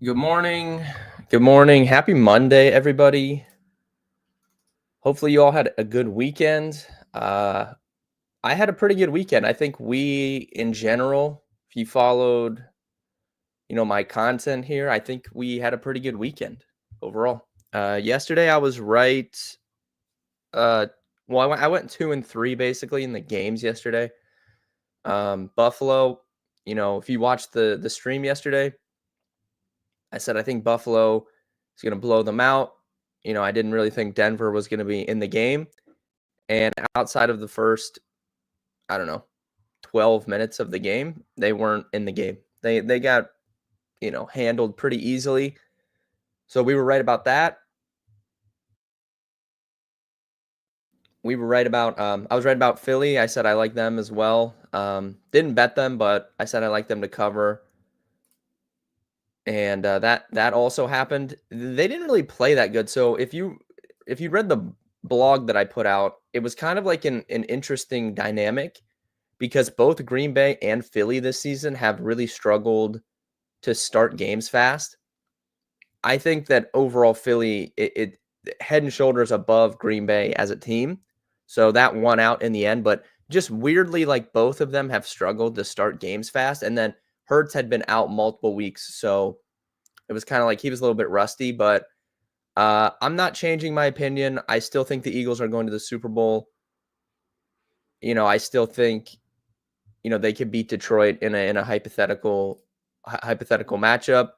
Good morning. Good morning. Happy Monday, everybody. Hopefully, you all had a good weekend. I had a pretty good weekend. I think we, in general, if you followed, my content here, I think we had a pretty good weekend overall. Yesterday, I was right. Uh, well, I went 2-3 basically in the games yesterday. Buffalo. If you watched the stream yesterday, I said I think Buffalo is going to blow them out. I didn't really think Denver was going to be in the game. And outside of the first, I don't know, 12 minutes of the game, they weren't in the game. They got, handled pretty easily. So we were right about that. We were right about I was right about Philly. I said I like them as well. Didn't bet them, but I said I like them to cover. And that also happened. They didn't really play that good. So if you read the blog that I put out, it was kind of like an interesting dynamic because both Green Bay and Philly this season have really struggled to start games fast. I think that overall Philly it head and shoulders above Green Bay as a team. So that won out in the end, but just weirdly like both of them have struggled to start games fast, and then Hurts had been out multiple weeks, so it was kind of like he was a little bit rusty, but I'm not changing my opinion. I still think the Eagles are going to the Super Bowl. I still think they could beat Detroit in a hypothetical matchup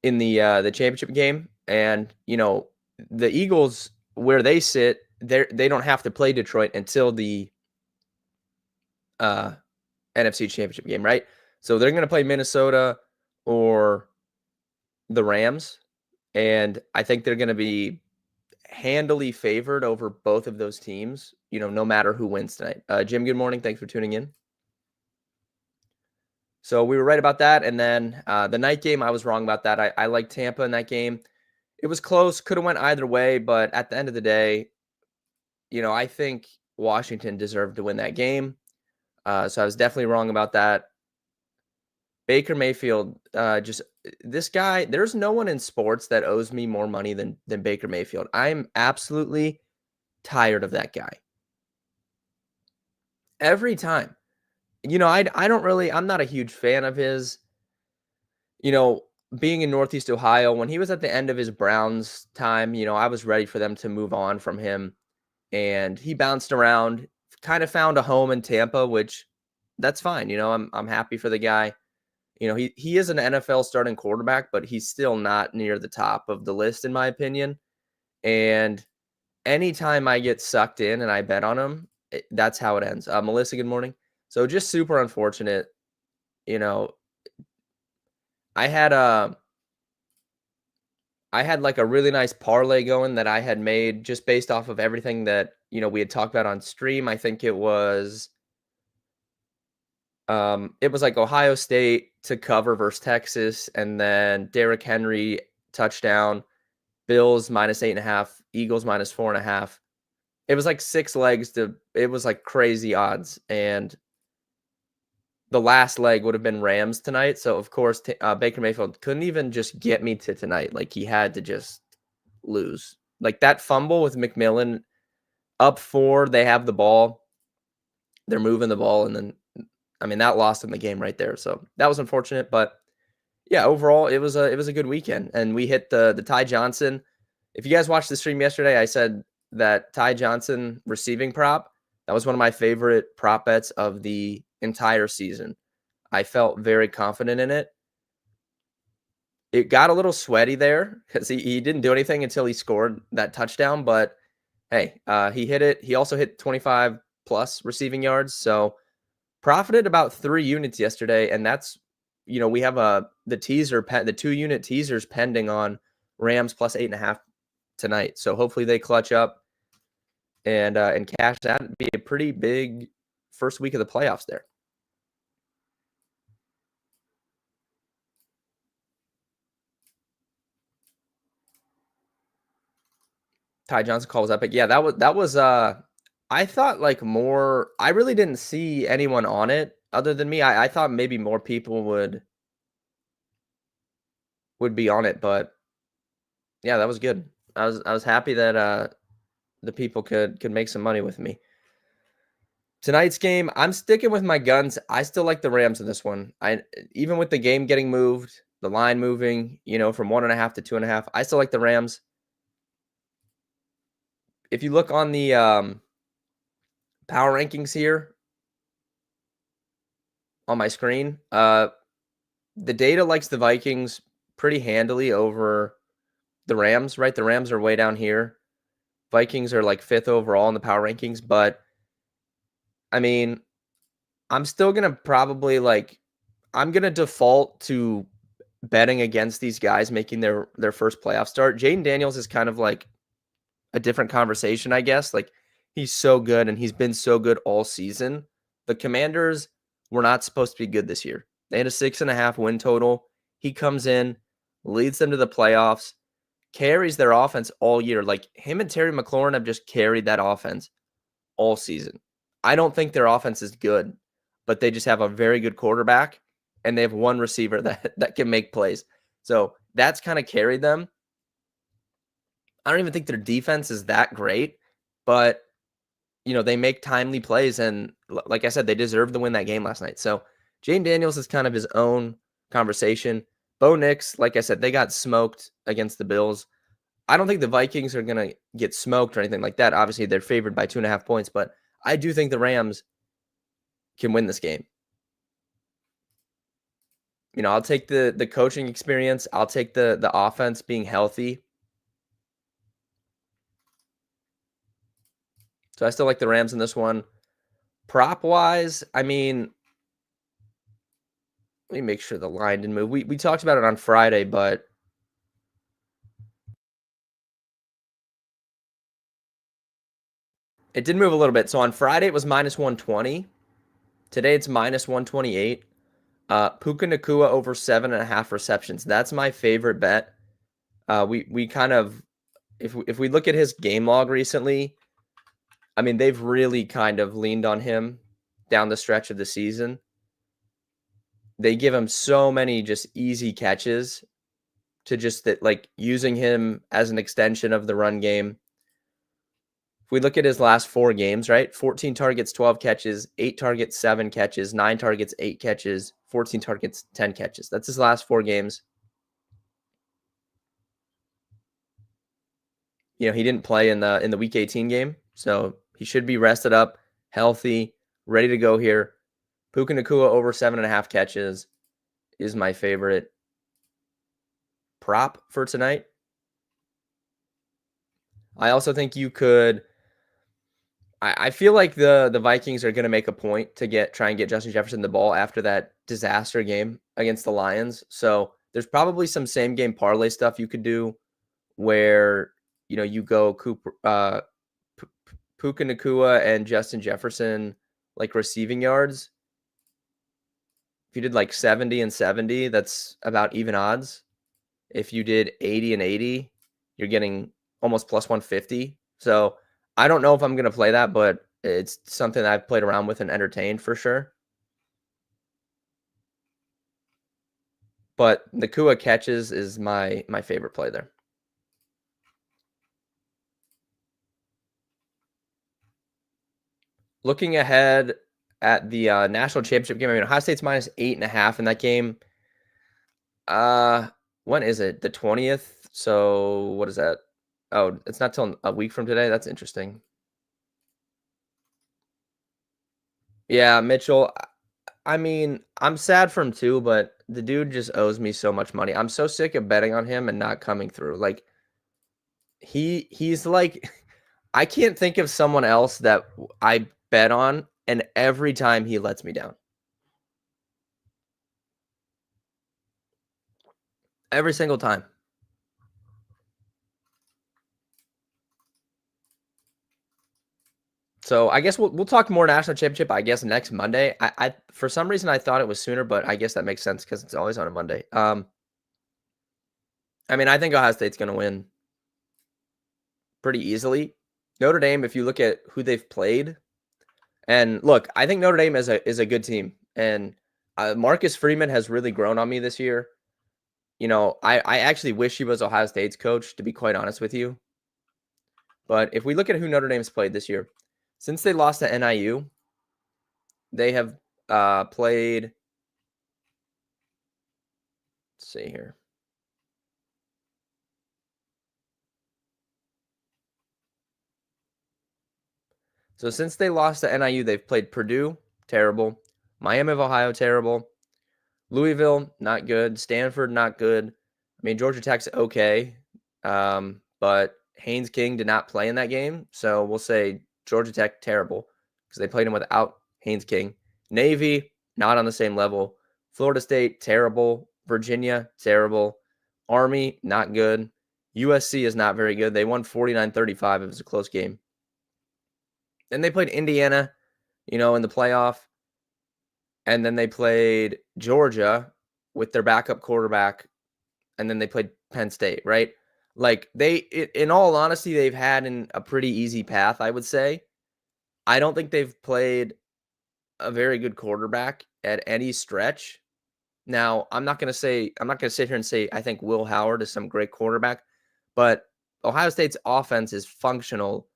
in the championship game. And the Eagles, where they sit, they don't have to play Detroit until the uh, NFC Championship game, right? So they're going to play Minnesota or the Rams, and I think they're going to be handily favored over both of those teams, no matter who wins tonight. Jim, good morning. Thanks for tuning in. So we were right about that. And then the night game, I was wrong about that. I like Tampa in that game. It was close, could have went either way, but at the end of the day, I think Washington deserved to win that game. So I was definitely wrong about that. Baker Mayfield, just this guy, there's no one in sports that owes me more money than Baker Mayfield. I'm absolutely tired of that guy. Every time. I don't really I'm not a huge fan of his. You know, being in Northeast Ohio, when he was at the end of his Browns time, I was ready for them to move on from him, and he bounced around, kind of found a home in Tampa, which that's fine. I'm happy for the guy. He is an NFL starting quarterback, but he's still not near the top of the list in my opinion. And anytime I get sucked in and I bet on him, that's how it ends. Melissa, good morning. So just super unfortunate. You know, I had a I had like a really nice parlay going that I had made just based off of everything that, we had talked about on stream. I think it was like Ohio State to cover versus Texas, and then Derrick Henry touchdown, Bills -8.5, Eagles -4.5. It was like 6 legs it was like crazy odds, and the last leg would have been Rams tonight. So of course, Baker Mayfield couldn't even just get me to tonight. Like he had to just lose. Like that fumble with McMillan up 4, they have the ball, they're moving the ball, and then I mean that lost him the game right there. So that was unfortunate, but yeah, overall it was a good weekend, and we hit the Ty Johnson. If you guys watched the stream yesterday, I said that Ty Johnson receiving prop, that was one of my favorite prop bets of the entire season. I felt very confident in it. It got a little sweaty there because he didn't do anything until he scored that touchdown. But hey, he hit it. He also hit 25 plus receiving yards. So profited about 3 units yesterday. And that's, we have the 2-unit teasers pending on Rams +8.5 tonight. So hopefully they clutch up and cash that. It'd be a pretty big first week of the playoffs there. Ty Johnson calls epic. Yeah, that was I thought like more I really didn't see anyone on it other than me. I thought maybe more people would would be on it, but yeah, that was good. I was happy that the people could make some money with me. Tonight's game, I'm sticking with my guns. I still like the Rams in this one. I even with the game getting moved, the line moving, from 1.5 to 2.5, I still like the Rams. If you look on the power rankings here on my screen, the data likes the Vikings pretty handily over the Rams, right? The Rams are way down here. Vikings are like 5th overall in the power rankings, but I mean, I'm still gonna probably I'm gonna default to betting against these guys making their first playoff start. Jaden Daniels is kind of like a different conversation, I guess. Like he's so good and he's been so good all season. The Commanders were not supposed to be good this year. They had a 6.5 win total. He comes in, leads them to the playoffs, carries their offense all year. Like him and Terry McLaurin have just carried that offense all season. I don't think their offense is good, but they just have a very good quarterback and they have one receiver that can make plays. So that's kind of carried them. I don't even think their defense is that great, but they make timely plays, and like I said, they deserve to win that game last night. So Jaden Daniels is kind of his own conversation. Bo Nix, like I said, they got smoked against the Bills. I don't think the Vikings are going to get smoked or anything like that. Obviously, they're favored by 2.5 points, but I do think the Rams can win this game. I'll take the coaching experience. I'll take the offense being healthy. So I still like the Rams in this one. Prop-wise, let me make sure the line didn't move. We talked about it on Friday, but it did move a little bit. So on Friday, it was minus 120. Today, it's minus 128. Puka Nacua over 7.5 receptions. That's my favorite bet. We kind of, if we look at his game log recently, they've really kind of leaned on him down the stretch of the season. They give him so many just easy catches to just using him as an extension of the run game. If we look at his last 4 games, right? 14 targets, 12 catches, 8 targets, 7 catches, 9 targets, 8 catches, 14 targets, 10 catches. That's his last 4 games. He didn't play in the week 18 game, so he should be rested up, healthy, ready to go here. Puka Nacua over 7.5 catches is my favorite prop for tonight. I also think you could. I feel like the Vikings are going to make a point to try and get Justin Jefferson the ball after that disaster game against the Lions. So there's probably some same game parlay stuff you could do where you go Puka Nacua and Justin Jefferson receiving yards. If you did 70 and 70, that's about even odds. If you did 80 and 80, you're getting almost plus 150. So I don't know if I'm going to play that, but it's something that I've played around with and entertained for sure. But Nacua catches is my favorite play there. Looking ahead at the national championship game, Ohio State's minus 8.5 in that game. When is it? The 20th? So what is that? Oh, it's not till a week from today. That's interesting. Yeah, Mitchell. I'm sad for him too, but the dude just owes me so much money. I'm so sick of betting on him and not coming through. He's I can't think of someone else that I bet on, and every time he lets me down. Every single time. So I guess we'll talk more national championship, I guess, next Monday. I for some reason I thought it was sooner, but I guess that makes sense because it's always on a Monday. I think Ohio State's going to win pretty easily. Notre Dame, if you look at who they've played, and look, I think Notre Dame is a good team, and Marcus Freeman has really grown on me this year. I actually wish he was Ohio State's coach, to be quite honest with you. But if we look at who Notre Dame's played this year, since they lost to NIU, they have played. Let's see here. So since they lost to NIU, they've played Purdue, terrible. Miami of Ohio, terrible. Louisville, not good. Stanford, not good. I mean, Georgia Tech's okay, but Haynes King did not play in that game, so we'll say Georgia Tech, terrible, because they played him without Haynes King. Navy, not on the same level. Florida State, terrible. Virginia, terrible. Army, not good. USC is not very good. They won 49-35. It was a close game. Then they played Indiana, in the playoff. And then they played Georgia with their backup quarterback. And then they played Penn State, right? Like in all honesty, they've had a pretty easy path, I would say. I don't think they've played a very good quarterback at any stretch. Now, I'm not going to sit here and say I think Will Howard is some great quarterback, but Ohio State's offense is functional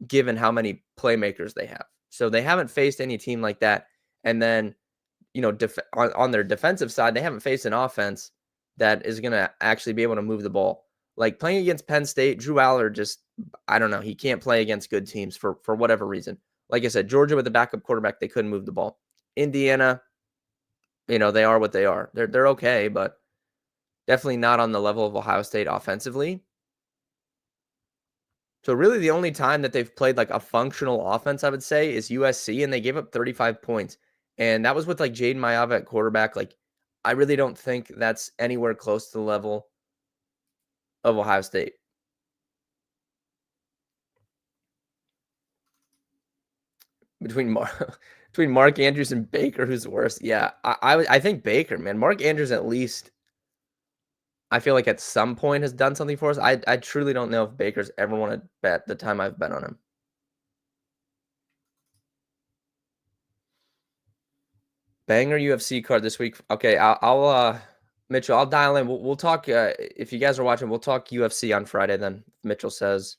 given how many playmakers they have. So they haven't faced any team like that. And then, on their defensive side, they haven't faced an offense that is going to actually be able to move the ball. Like playing against Penn State, Drew Aller I don't know, he can't play against good teams for whatever reason. Like I said, Georgia with a backup quarterback, they couldn't move the ball. Indiana, they are what they are. They're okay, but definitely not on the level of Ohio State offensively. So really the only time that they've played like a functional offense, I would say, is USC, and they gave up 35 points. And that was with like Jaden Mayava at quarterback. Like, I really don't think that's anywhere close to the level of Ohio State. Between Mark Andrews and Baker, who's worse? Yeah, I think Baker, man. Mark Andrews at least, I feel like at some point has done something for us. I truly don't know if Baker's ever won a bet the time I've bet on him. Banger UFC card this week. Okay, I'll Mitchell, I'll dial in. We'll talk. If you guys are watching, we'll talk UFC on Friday. Then Mitchell says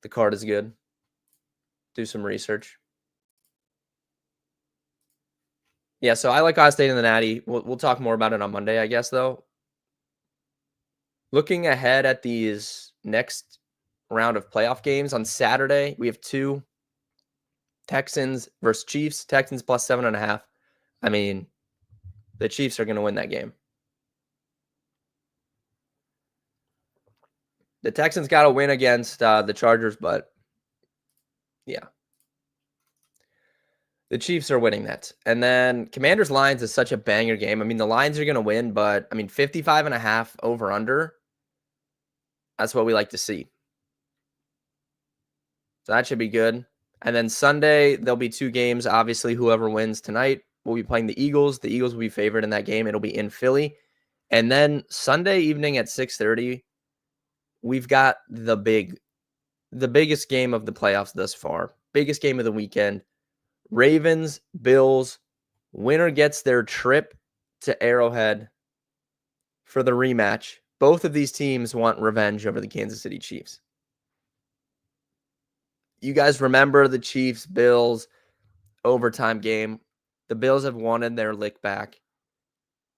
the card is good. Do some research. Yeah, so I like Ohio State in the Natty. We'll talk more about it on Monday, I guess. Though, looking ahead at these next round of playoff games on Saturday, we have 2 Texans versus Chiefs. Texans plus 7.5. I mean, the Chiefs are going to win that game. The Texans got to win against the Chargers, but yeah. The Chiefs are winning that. And then Commanders Lions is such a banger game. I mean, the Lions are going to win, but I mean, 55.5 over under. That's what we like to see. So that should be good. And then Sunday, there'll be 2 games. Obviously, whoever wins tonight will be playing the Eagles. The Eagles will be favored in that game. It'll be in Philly. And then Sunday evening at 6:30, we've got the biggest game of the playoffs thus far. Biggest game of the weekend. Ravens, Bills, winner gets their trip to Arrowhead for the rematch. Both of these teams want revenge over the Kansas City Chiefs. You guys remember the Chiefs-Bills overtime game? The Bills have wanted their lick back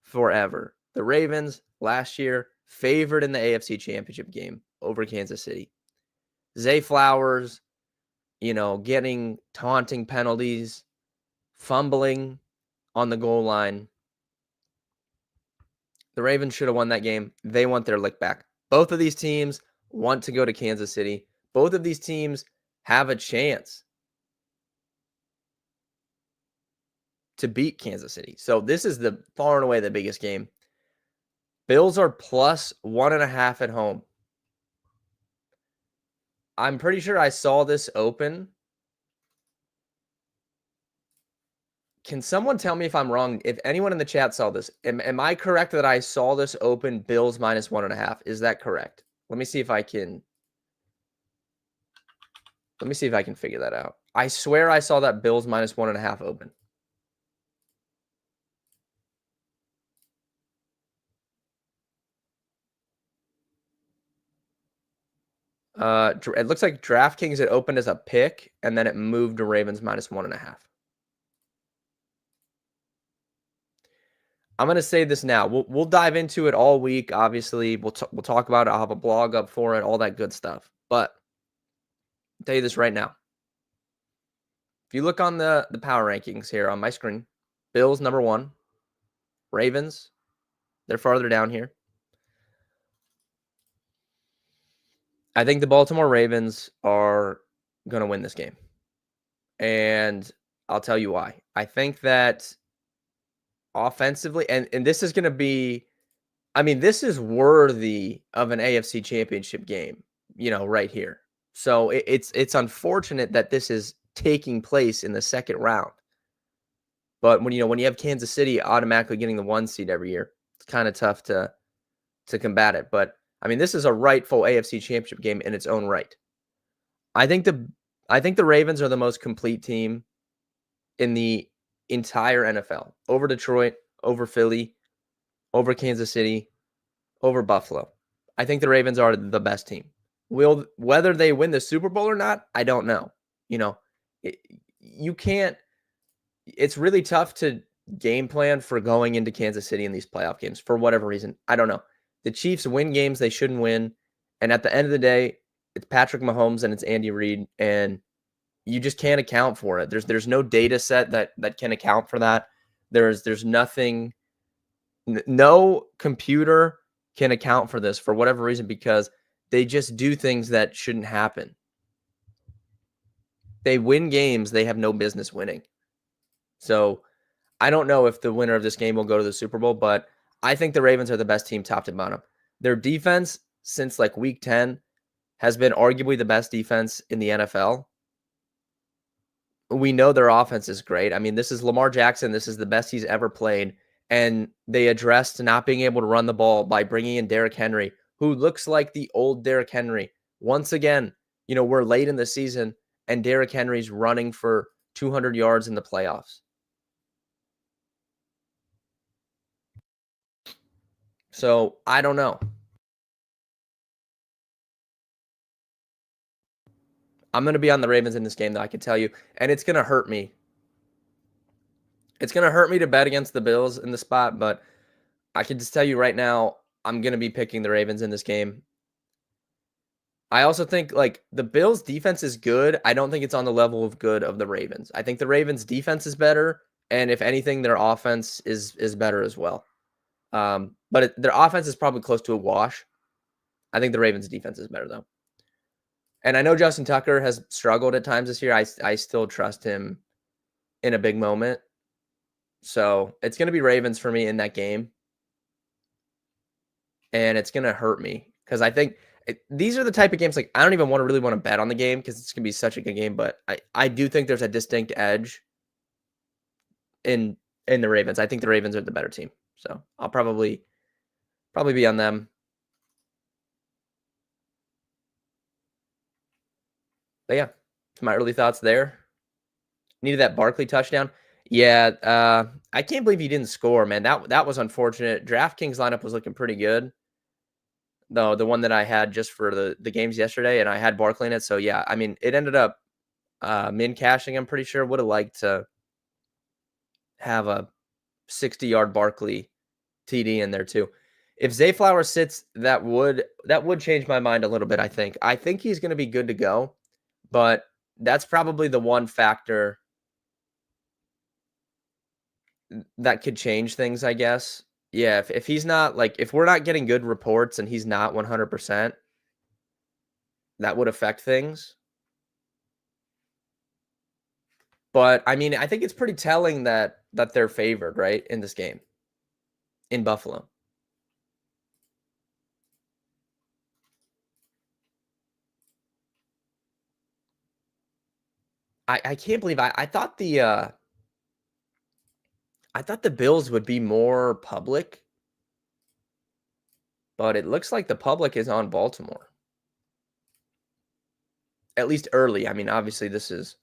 forever. The Ravens, last year, favored in the AFC Championship game over Kansas City. Zay Flowers, getting taunting penalties, fumbling on the goal line. The Ravens should have won that game. They want their lick back. Both of these teams want to go to Kansas City. Both of these teams have a chance to beat Kansas City. So this is the far and away the biggest game. Bills are plus 1.5 at home. I'm pretty sure I saw this open. Can someone tell me if I'm wrong? If anyone in the chat saw this, am I correct that I saw this open Bills minus 1.5? Is that correct? Let me see if I can figure that out. I swear I saw that Bills minus 1.5 open. It looks like DraftKings, it opened as a pick, and then it moved to Ravens -1.5. I'm gonna say this now. We'll dive into it all week. Obviously, we'll talk about it. I'll have a blog up for it, all that good stuff. But I'll tell you this right now. If you look on the power rankings here on my screen, Bills number 1, Ravens, they're farther down here. I think the Baltimore Ravens are going to win this game. And I'll tell you why. I think that offensively, and this is going to be, I mean, this is worthy of an AFC championship game, right here. So it's unfortunate that this is taking place in the second round. But when you have Kansas City automatically getting the 1 seed every year, it's kind of tough to combat it. But I mean, this is a rightful AFC championship game in its own right. I think the Ravens are the most complete team in the entire NFL, over Detroit, over Philly, over Kansas City, over Buffalo. I think the Ravens are the best team. Whether they win the Super Bowl or not, I don't know. You can't. It's really tough to game plan for going into Kansas City in these playoff games for whatever reason. I don't know. The Chiefs win games they shouldn't win, and at the end of the day, it's Patrick Mahomes and it's Andy Reid, and you just can't account for it. There's no data set that can account for that. There's nothing. No computer can account for this for whatever reason, because they just do things that shouldn't happen. They win games they have no business winning. So I don't know if the winner of this game will go to the Super Bowl, but I think the Ravens are the best team top to bottom. Their defense since like week 10 has been arguably the best defense in the NFL. We know their offense is great. I mean, this is Lamar Jackson. This is the best he's ever played. And they addressed not being able to run the ball by bringing in Derrick Henry, who looks like the old Derrick Henry. Once again, we're late in the season, and Derrick Henry's running for 200 yards in the playoffs. So I don't know. I'm going to be on the Ravens in this game, though, I can tell you. And it's going to hurt me. It's going to hurt me to bet against the Bills in the spot, but I can just tell you right now, I'm going to be picking the Ravens in this game. I also think the Bills defense is good. I don't think it's on the level of good of the Ravens. I think the Ravens defense is better, and if anything, their offense is better as well. But their offense is probably close to a wash. I think the Ravens defense is better though. And I know Justin Tucker has struggled at times this year. I still trust him in a big moment. So it's going to be Ravens for me in that game. And it's going to hurt me because I think these are the type of games, I don't even really want to bet on the game because it's going to be such a good game. But I do think there's a distinct edge in the Ravens. I think the Ravens are the better team. So I'll probably be on them. But yeah, my early thoughts there. Needed that Barkley touchdown. Yeah, I can't believe he didn't score, man. That was unfortunate. DraftKings lineup was looking pretty good, though, the one that I had just for the games yesterday, and I had Barkley in it. So yeah, I mean, it ended up min cashing. I'm pretty sure would have liked to have a 60-yard Barkley TD in there too. If Zay Flowers sits, that would change my mind a little bit. I think he's going to be good to go. But that's probably the one factor that could change things, I guess. Yeah, if he's not if we're not getting good reports and he's not 100%, that would affect things. But I mean, I think it's pretty telling that they're favored, right, in this game in Buffalo. I can't believe I thought the Bills would be more public, but it looks like the public is on Baltimore. At least early. I mean, obviously this is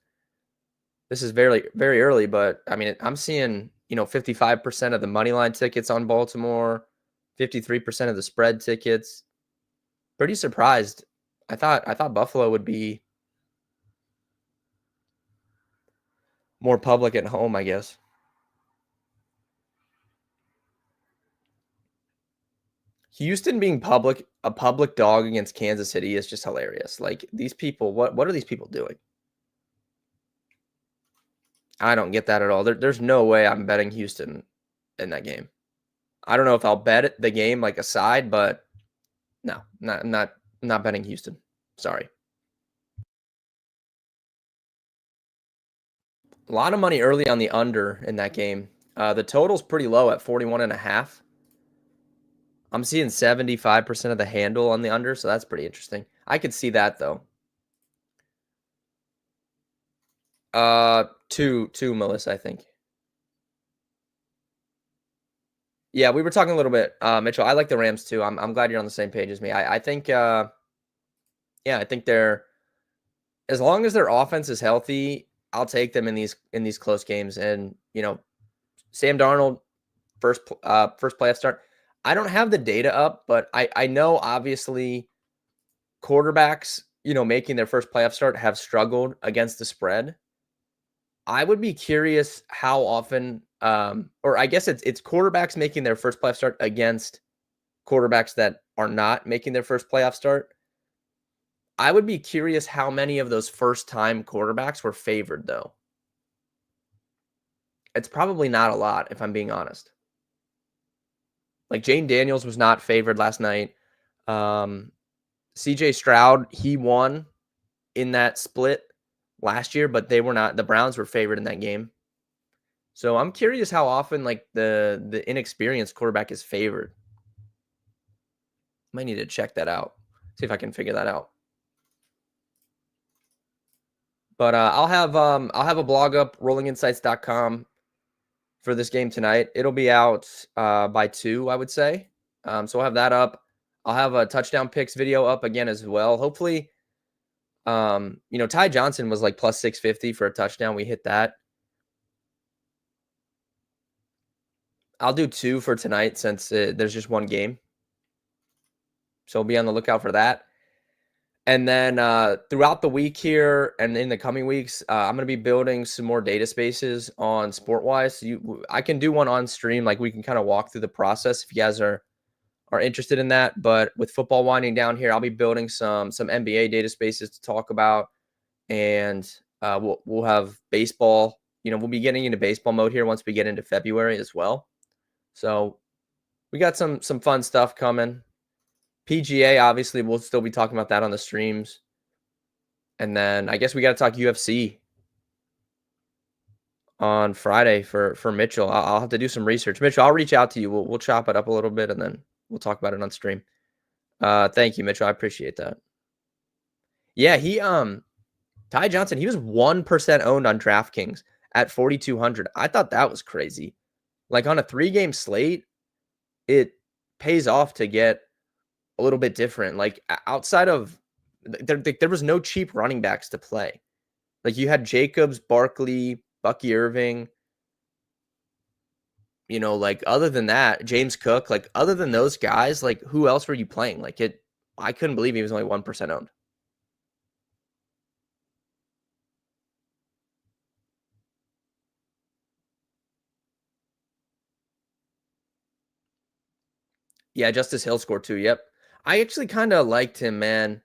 very, very early, but I mean, I'm seeing, 55% of the money line tickets on Baltimore, 53% of the spread tickets. Pretty surprised. I thought Buffalo would be more public at home, I guess. Houston being a public dog against Kansas City is just hilarious. Like these people, what are these people doing? I don't get that at all. There's no way I'm betting Houston in that game. I don't know if I'll bet the game like a side, but no, not betting Houston. Sorry. A lot of money early on the under in that game. The total's pretty low at 41.5. I'm seeing 75% of the handle on the under, so that's pretty interesting. I could see that though. Two, Melissa, I think. Yeah, we were talking a little bit, Mitchell. I like the Rams too. I'm glad you're on the same page as me. I think, yeah, I think they're as long as their offense is healthy, I'll take them in these close games. And Sam Darnold first playoff start. I don't have the data up, but I know obviously quarterbacks making their first playoff start have struggled against the spread. I would be curious how often, or I guess it's quarterbacks making their first playoff start against quarterbacks that are not making their first playoff start. I would be curious how many of those first-time quarterbacks were favored, though. It's probably not a lot, if I'm being honest. Like, Jane Daniels was not favored last night. CJ Stroud, he won in that split last year, but they were not. The Browns were favored in that game. So I'm curious how often, like, the inexperienced quarterback is favored. Might need to check that out. See if I can figure that out. But I'll have a blog up, rollinginsights.com, for this game tonight. It'll be out by 2, I would say. So I'll have that up. I'll have a touchdown picks video up again as well. Hopefully, Ty Johnson was like plus 650 for a touchdown. We hit that. I'll do 2 for tonight since there's just one game. So be on the lookout for that. And then throughout the week here and in the coming weeks, I'm going to be building some more data spaces on SportWise. So I can do one on stream. Like we can kind of walk through the process if you guys are interested in that. But with football winding down here, I'll be building some NBA data spaces to talk about. And we'll have baseball. We'll be getting into baseball mode here once we get into February as well. So we got some fun stuff coming. PGA, obviously, we'll still be talking about that on the streams. And then I guess we got to talk UFC on Friday for Mitchell. I'll have to do some research. Mitchell, I'll reach out to you. We'll chop it up a little bit, and then we'll talk about it on stream. Thank you, Mitchell. I appreciate that. Yeah, Ty Johnson, he was 1% owned on DraftKings at 4,200. I thought that was crazy. Like on a 3-game slate, it pays off to get a little bit different. Like outside of there was no cheap running backs to play. Like you had Jacobs, Barkley, Bucky Irving. Like other than that, James Cook. Like other than those guys, like who else were you playing? Like I couldn't believe he was only 1% owned. Yeah, Justice Hill scored 2. Yep. I actually kind of liked him, man.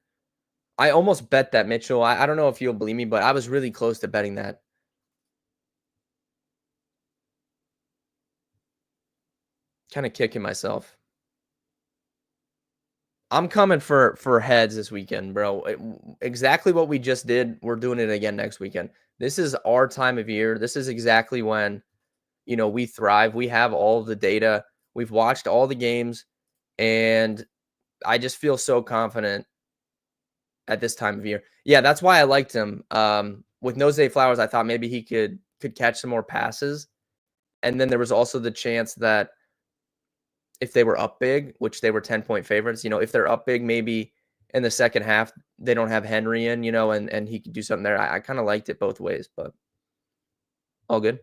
I almost bet that, Mitchell. I don't know if you'll believe me, but I was really close to betting that. Kind of kicking myself. I'm coming for heads this weekend, bro. Exactly what we just did. We're doing it again next weekend. This is our time of year. This is exactly when, we thrive. We have all of the data. We've watched all the games, and I just feel so confident at this time of year. Yeah, that's why I liked him. With Nose Flowers, I thought maybe he could catch some more passes. And then there was also the chance that if they were up big, which they were 10-point favorites, if they're up big, maybe in the second half, they don't have Henry in, and he could do something there. I kind of liked it both ways, but all good.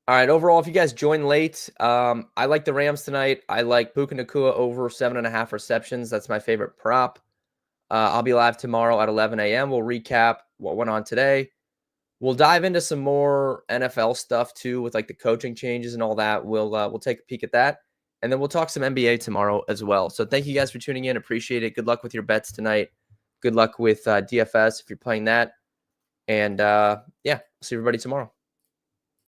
All right. Overall, if you guys join late, I like the Rams tonight. I like Puka Nacua over 7.5 receptions. That's my favorite prop. I'll be live tomorrow at 11 a.m. We'll recap what went on today. We'll dive into some more NFL stuff too, with like the coaching changes and all that. We'll take a peek at that, and then we'll talk some NBA tomorrow as well. So thank you guys for tuning in. Appreciate it. Good luck with your bets tonight. Good luck with DFS if you're playing that. And yeah, see everybody tomorrow.